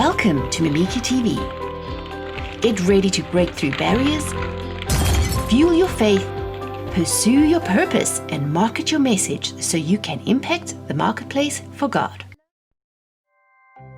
Welcome to Mimika TV. Get ready to break through barriers, fuel your faith, pursue your purpose, and market your message so you can impact the marketplace for God.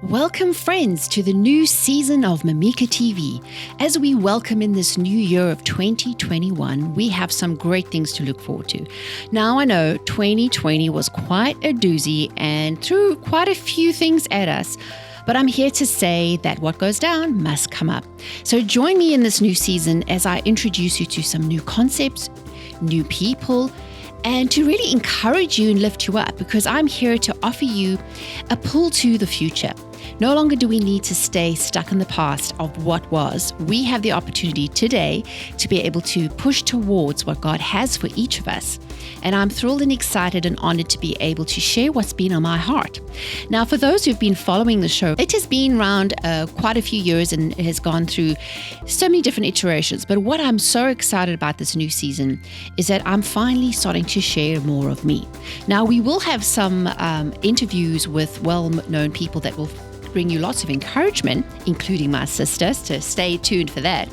Welcome, friends, to the new season of Mimika TV. As we welcome in this new year of 2021, we have some great things to look forward to. Now, I know 2020 was quite a doozy and threw quite a few things at us, but I'm here to say that what goes down must come up. So join me in this new season as I introduce you to some new concepts, new people, and to really encourage you and lift you up, because I'm here to offer you a pull to the future. No longer do we need to stay stuck in the past of what was. We have the opportunity today to be able to push towards what God has for each of us. And I'm thrilled and excited and honored to be able to share what's been on my heart. Now, for those who've been following the show, it has been around quite a few years and it has gone through so many different iterations. But what I'm so excited about this new season is that I'm finally starting to share more of me. Now, we will have some interviews with well-known people that will bring you lots of encouragement, including my sisters, so stay tuned for that.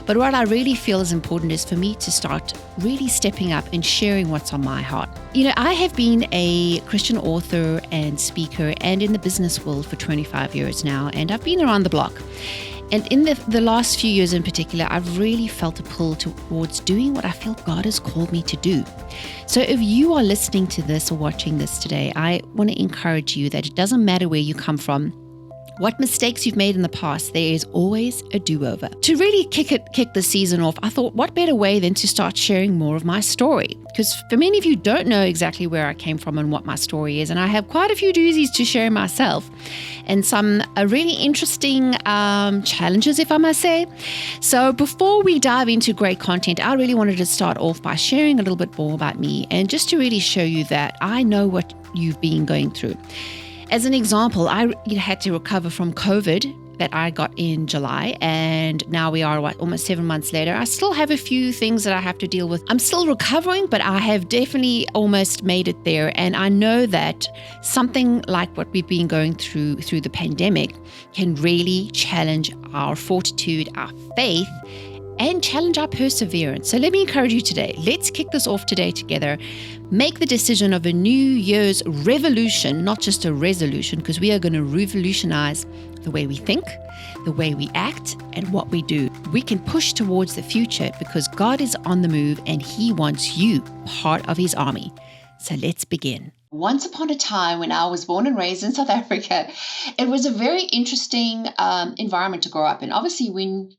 But what I really feel is important is for me to start really stepping up and sharing what's on my heart. You know, I have been a Christian author and speaker and in the business world for 25 years now, and I've been around the block. And in the last few years in particular, I've really felt a pull towards doing what I feel God has called me to do. So if you are listening to this or watching this today, I want to encourage you that it doesn't matter where you come from, what mistakes you've made in the past, there is always a do-over. To really kick the season off, I thought, what better way than to start sharing more of my story? Because for many of you don't know exactly where I came from and what my story is, and I have quite a few doozies to share myself, and some really interesting challenges, if I must say. So before we dive into great content, I really wanted to start off by sharing a little bit more about me, and just to really show you that I know what you've been going through. As an example, I had to recover from COVID that I got in July, and now we are almost 7 months later. I still have a few things that I have to deal with. I'm still recovering, but I have definitely almost made it there. And I know that something like what we've been going through the pandemic can really challenge our fortitude, our faith, and challenge our perseverance. So let me encourage you today. Let's kick this off today together. Make the decision of a New Year's revolution, not just a resolution, because we are going to revolutionize the way we think, the way we act, and what we do. We can push towards the future because God is on the move and He wants you part of His army. So let's begin. Once upon a time, when I was born and raised in South Africa, it was a very interesting environment to grow up in. Obviously, when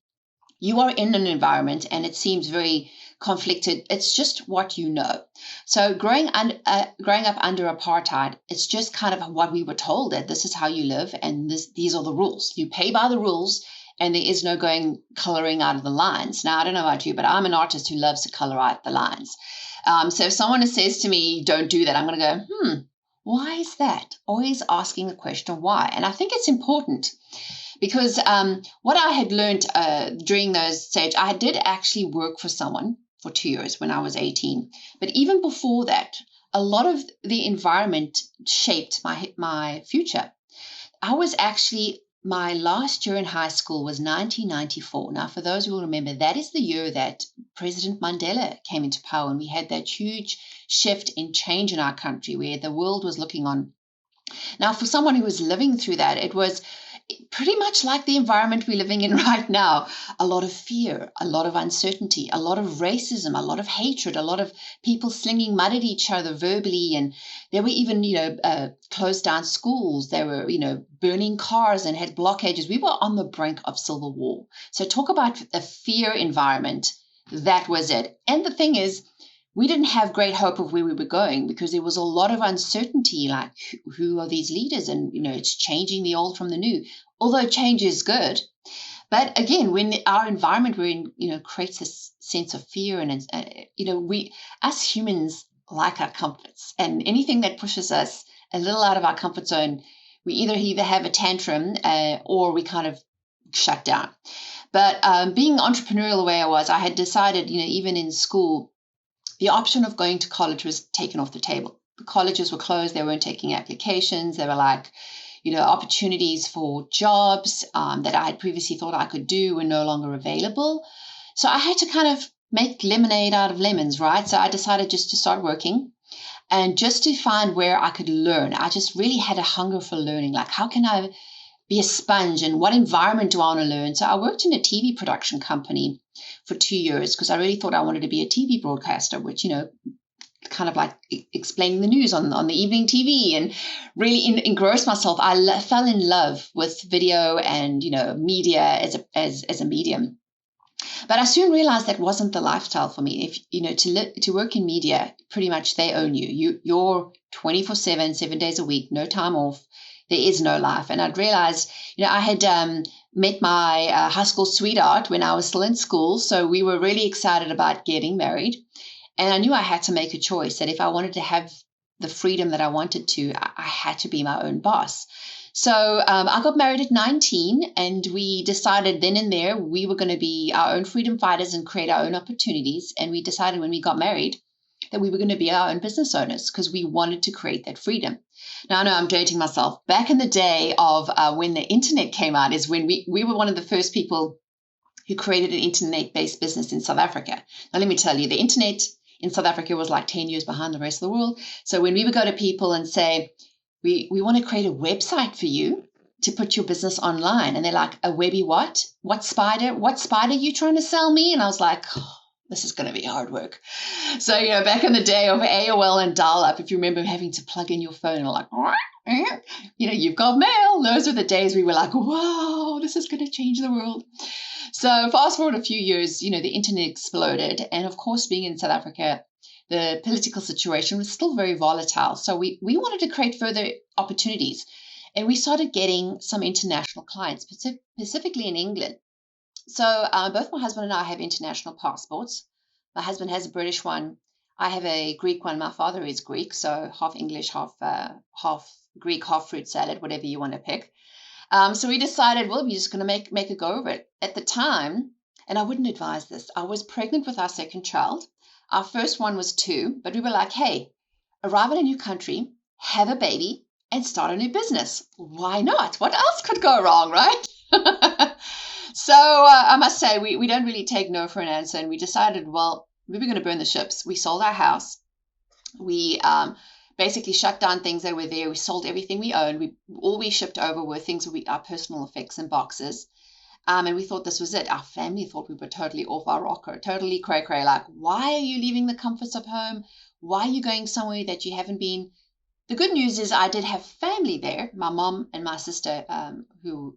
you are in an environment and it seems very conflicted, it's just what you know. So growing up under apartheid, it's just kind of what we were told, that this is how you live and these are the rules. You pay by the rules and there is no coloring out of the lines. Now, I don't know about you, but I'm an artist who loves to color out the lines. So if someone says to me, don't do that, I'm going to go, why is that? Always asking the question why. And I think it's important. Because what I had learned during those stages, I did actually work for someone for 2 years when I was 18. But even before that, a lot of the environment shaped my future. My last year in high school was 1994. Now, for those who will remember, that is the year that President Mandela came into power, and we had that huge shift in change in our country where the world was looking on. Now, for someone who was living through that, it was pretty much like the environment we're living in right now. A lot of fear, a lot of uncertainty, a lot of racism, a lot of hatred, a lot of people slinging mud at each other verbally. And there were even, closed down schools. They were, burning cars and had blockages. We were on the brink of civil war. So talk about a fear environment. That was it. And the thing is, we didn't have great hope of where we were going because there was a lot of uncertainty, like who are these leaders? And, it's changing the old from the new, although change is good. But again, when our environment we're in, creates this sense of fear and, we, as humans, like our comforts, and anything that pushes us a little out of our comfort zone, we either have a tantrum or we kind of shut down. But being entrepreneurial the way I was, I had decided, even in school, the option of going to college was taken off the table. The colleges were closed. They weren't taking applications. They were like, opportunities for jobs that I had previously thought I could do were no longer available. So I had to kind of make lemonade out of lemons, right? So I decided just to start working and just to find where I could learn. I just really had a hunger for learning. Like, how can I be a sponge, and what environment do I want to learn? So I worked in a TV production company for 2 years because I really thought I wanted to be a TV broadcaster, which, kind of like explaining the news on the evening TV, and really engrossed myself. I fell in love with video and, media as a medium. But I soon realized that wasn't the lifestyle for me. If, to work in media, pretty much they own you. You're 24/7, 7 days a week, no time off. There is no life. And I'd realized, I had met my high school sweetheart when I was still in school. So we were really excited about getting married. And I knew I had to make a choice, that if I wanted to have the freedom that I wanted to, I had to be my own boss. So I got married at 19, and we decided then and there we were going to be our own freedom fighters and create our own opportunities. And we decided when we got married that we were going to be our own business owners because we wanted to create that freedom. Now, I know I'm dating myself. Back in the day of when the internet came out is when we were one of the first people who created an internet-based business in South Africa. Now, let me tell you, the internet in South Africa was like 10 years behind the rest of the world. So when we would go to people and say, we want to create a website for you to put your business online. And they're like, a webby what? What spider? What spider are you trying to sell me? And I was like, this is going to be hard work. So, back in the day of AOL and dial-up, if you remember having to plug in your phone and like, you've got mail. Those were the days we were like, wow, this is going to change the world. So fast forward a few years, the internet exploded. And of course, being in South Africa, the political situation was still very volatile. So we wanted to create further opportunities. And we started getting some international clients, specifically in England. So both my husband and I have international passports. My husband has a British one. I have a Greek one. My father is Greek, so half English, half Greek, half fruit salad, whatever you want to pick. So we decided, well, we're just going to make a go of it. At the time, and I wouldn't advise this, I was pregnant with our second child. Our first one was 2, but we were like, hey, arrive in a new country, have a baby, and start a new business. Why not? What else could go wrong, right? So I must say, we don't really take no for an answer. And we decided, well, we were going to burn the ships. We sold our house. We basically shut down things that were there. We sold everything we owned. All we shipped over were things, our personal effects and boxes. And we thought this was it. Our family thought we were totally off our rocker, totally cray-cray. Like, why are you leaving the comforts of home? Why are you going somewhere that you haven't been? The good news is I did have family there. My mom and my sister, who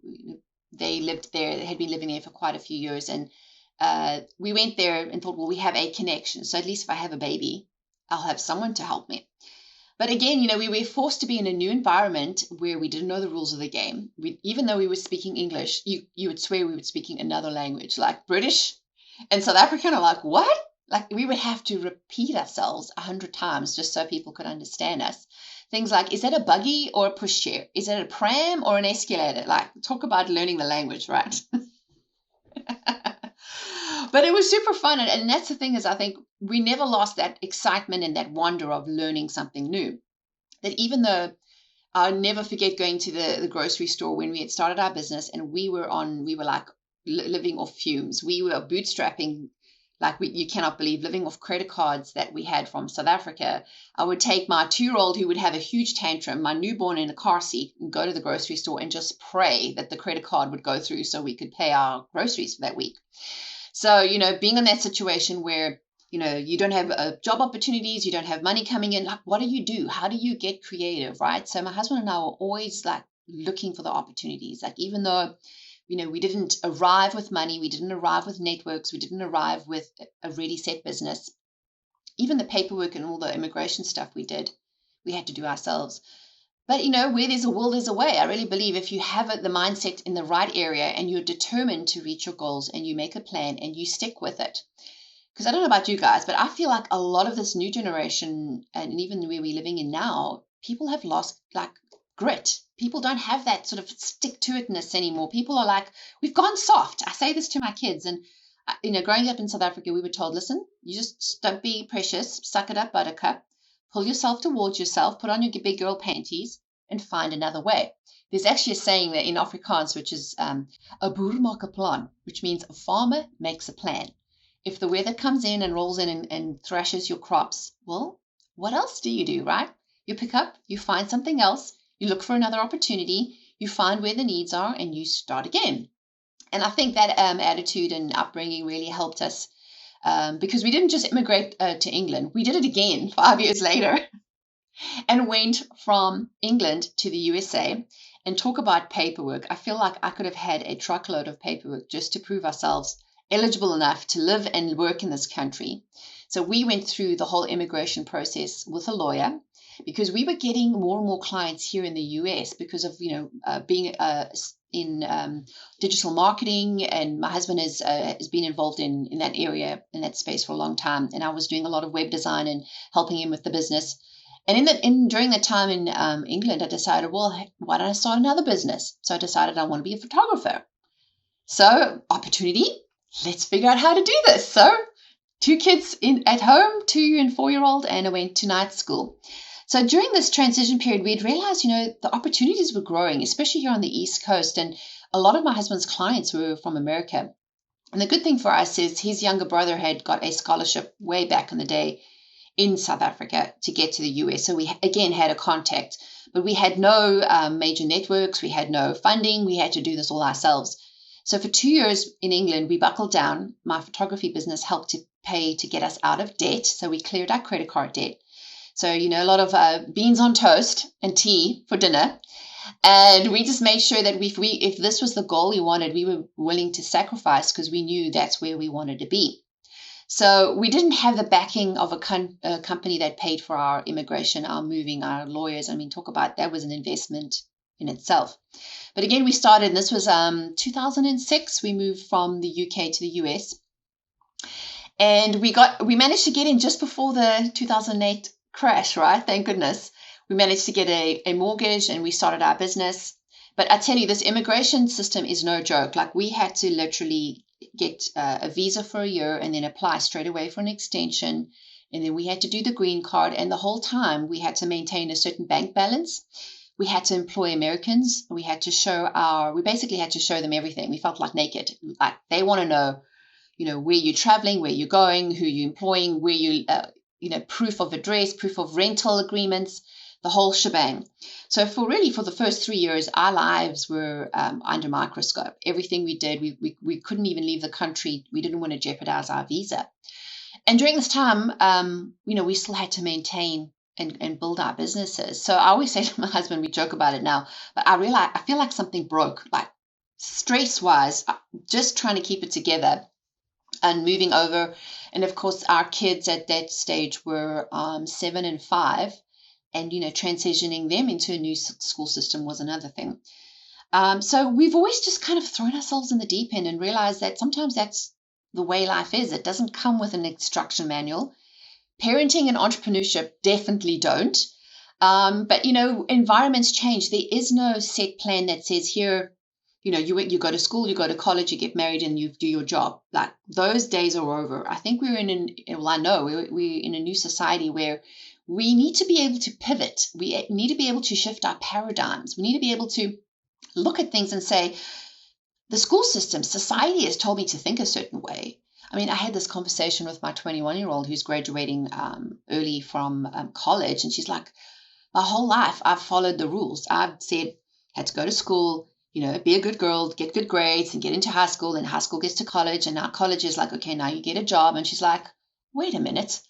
they lived there, they had been living there for quite a few years. And we went there and thought, well, we have a connection. So at least if I have a baby, I'll have someone to help me. But again, we were forced to be in a new environment where we didn't know the rules of the game. Even though we were speaking English, you would swear we were speaking another language, like British and South African are like, what? Like we would have to repeat ourselves 100 times just so people could understand us. Things like, is that a buggy or a pushchair? Is it a pram or an escalator? Like, talk about learning the language, right? But it was super fun. And that's the thing is, I think we never lost that excitement and that wonder of learning something new. That even though I'll never forget going to the grocery store when we had started our business and we were like living off fumes. We were bootstrapping, like you cannot believe, living off credit cards that we had from South Africa. I would take my 2-year-old who would have a huge tantrum, my newborn in a car seat, and go to the grocery store and just pray that the credit card would go through so we could pay our groceries for that week. So, being in that situation where, you don't have job opportunities, you don't have money coming in, like, what do you do? How do you get creative, right? So my husband and I were always like looking for the opportunities. Like, even though, we didn't arrive with money, we didn't arrive with networks, we didn't arrive with a ready set business. Even the paperwork and all the immigration stuff we had to do ourselves. But, where there's a will, there's a way. I really believe if you have the mindset in the right area and you're determined to reach your goals and you make a plan and you stick with it. Because I don't know about you guys, but I feel like a lot of this new generation and even where we're living in now, people have lost like grit. People don't have that sort of stick-to-itness anymore. People are like, we've gone soft. I say this to my kids. And, growing up in South Africa, we were told, listen, you just don't be precious. Suck it up, buttercup. Pull yourself towards yourself, put on your big girl panties, and find another way. There's actually a saying that in Afrikaans, which is a boer maak 'n plan, which means a farmer makes a plan. If the weather comes in and rolls in and thrashes your crops, well, what else do you do, right? You pick up, you find something else, you look for another opportunity, you find where the needs are, and you start again. And I think that attitude and upbringing really helped us because we didn't just immigrate to England. We did it again 5 years later and went from England to the USA. And talk about paperwork. I feel like I could have had a truckload of paperwork just to prove ourselves eligible enough to live and work in this country. So we went through the whole immigration process with a lawyer because we were getting more and more clients here in the US because of, being in digital marketing, and my husband has been involved in that area, in that space for a long time. And I was doing a lot of web design and helping him with the business. And during that time in England, I decided, well, why don't I start another business? So I decided I want to be a photographer. So opportunity, let's figure out how to do this. So 2 kids at home, 2 and 4-year-old, and I went to night school. So during this transition period, we'd realized, the opportunities were growing, especially here on the East Coast. And a lot of my husband's clients were from America. And the good thing for us is his younger brother had got a scholarship way back in the day in South Africa to get to the US. So we again had a contact, but we had no major networks. We had no funding. We had to do this all ourselves. So for 2 years in England, we buckled down. My photography business helped to pay to get us out of debt. So we cleared our credit card debt. So, a lot of beans on toast and tea for dinner. And we just made sure that if this was the goal we wanted, we were willing to sacrifice because we knew that's where we wanted to be. So we didn't have the backing of a company that paid for our immigration, our moving, our lawyers. I mean, talk about that was an investment in itself. But again, we started, and this was 2006. We moved from the UK to the US. And we managed to get in just before the 2008 crash, right? Thank goodness. We managed to get a mortgage and we started our business. But I tell you, this immigration system is no joke. Like, we had to literally get a visa for a year and then apply straight away for an extension. And then we had to do the green card. And the whole time we had to maintain a certain bank balance. We had to employ Americans. We basically had to show them everything. We felt like naked. Like, they want to know, where you're traveling, where you're going, who you're employing, where you, proof of address, proof of rental agreements, the whole shebang. So for the first 3 years, our lives were under microscope. Everything we did, we couldn't even leave the country. We didn't want to jeopardize our visa. And during this time, we still had to maintain and build our businesses. So I always say to my husband, we joke about it now, but I feel like something broke, like stress-wise, just trying to keep it together and moving over. And of course, our kids at that stage were 7 and 5. And, transitioning them into a new school system was another thing. So we've always just kind of thrown ourselves in the deep end and realized that sometimes that's the way life is. It doesn't come with an instruction manual. Parenting and entrepreneurship definitely don't. But, environments change. There is no set plan that says here, you go to school, you go to college, you get married, and you do your job. Like, those days are over. I think we're in a new society where we need to be able to pivot. We need to be able to shift our paradigms. We need to be able to look at things and say, the school system, society has told me to think a certain way. I mean, I had this conversation with my 21-year-old who's graduating early from college, and she's like, my whole life I've followed the rules. I've said, had to go to school, be a good girl, get good grades, and get into high school, and high school gets to college, and now college is like, okay, now you get a job. And she's like, wait a minute.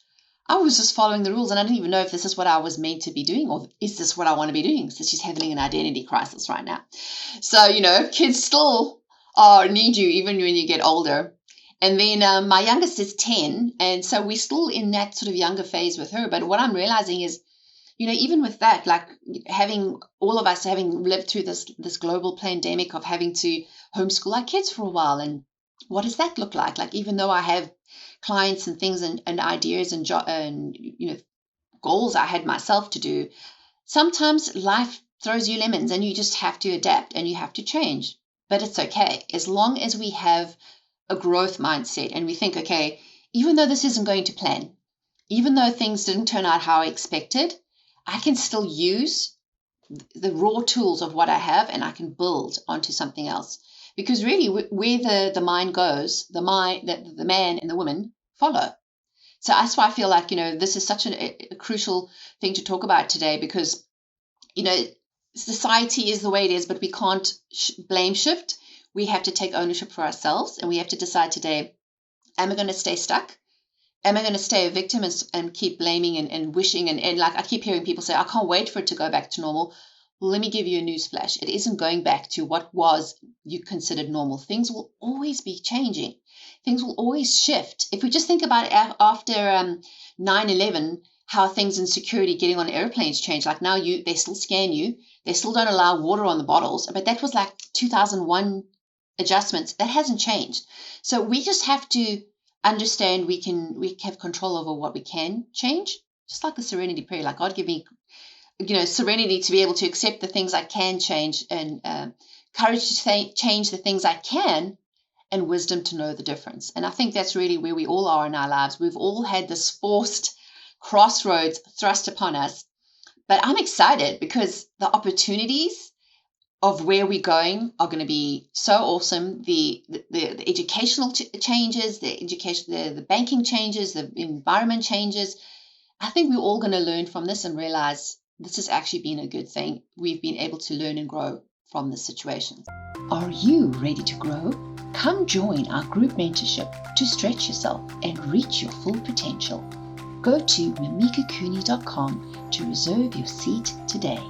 I was just following the rules, and I didn't even know if this is what I was meant to be doing, or is this what I want to be doing? So she's having an identity crisis right now. So, kids still need you even when you get older. And then my youngest is 10, and so we're still in that sort of younger phase with her. But what I'm realizing is, even with that, like all of us having lived through this global pandemic of having to homeschool our kids for a while, and what does that look like? Like, even though I have clients and things and ideas and goals I had myself to do, sometimes life throws you lemons and you just have to adapt and you have to change. But it's okay, as long as we have a growth mindset and we think, okay, even though this isn't going to plan, even though things didn't turn out how I expected, I can still use the raw tools of what I have, and I can build onto something else. Because really, where the mind goes, the man and the woman follow. So that's why I feel like, this is such a crucial thing to talk about today, because, society is the way it is, but we can't blame shift. We have to take ownership for ourselves, and we have to decide today, am I going to stay stuck? Am I going to stay a victim and keep blaming and wishing? And like I keep hearing people say, I can't wait for it to go back to normal. Well, let me give you a news flash. It isn't going back to what was you considered normal. Things will always be changing. Things will always shift. If we just think about it after 9/11, how things in security getting on airplanes changed. Like now they still scan you. They still don't allow water on the bottles. But that was like 2001 adjustments. That hasn't changed. So we just have to understand we have control over what we can change, just like the serenity prayer. Like, God, give me, serenity to be able to accept the things I can change, and courage to change the things I can, and wisdom to know the difference. And I think that's really where we all are in our lives. We've all had this forced crossroads thrust upon us, but I'm excited because the opportunities of where we're going are going to be so awesome. The educational changes, the banking changes, the environment changes. I think we're all going to learn from this and realize this has actually been a good thing. We've been able to learn and grow from this situation. Are you ready to grow? Come join our group mentorship to stretch yourself and reach your full potential. Go to mimikacooney.com to reserve your seat today.